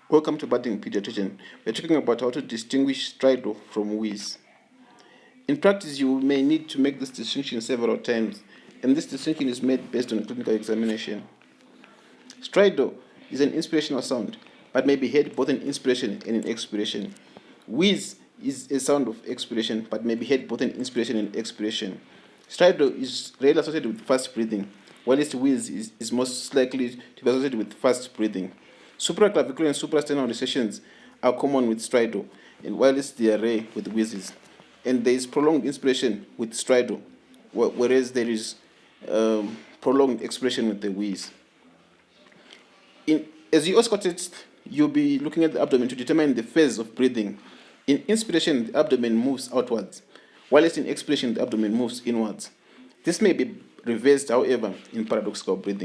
Welcome to Budding Pediatrician. We're talking about how to distinguish stridor from wheeze. In practice, you may need to make this distinction several times, and this distinction is made based on clinical examination. Stridor is an inspirational sound, but may be heard both in inspiration and in expiration. Wheeze is a sound of expiration, but may be heard both in inspiration and expiration. Stridor is rarely associated with fast breathing, whilst wheeze is most likely to be associated with fast breathing. Supraclavicular and suprasternal recessions are common with stridor, and whilst they are rare with wheezes. And there is prolonged inspiration with stridor, whereas there is prolonged expiration with the wheeze. As you auscultate it, you'll be looking at the abdomen to determine the phase of breathing. In inspiration, the abdomen moves outwards, whilst in expiration, the abdomen moves inwards. This may be reversed, however, in paradoxical breathing.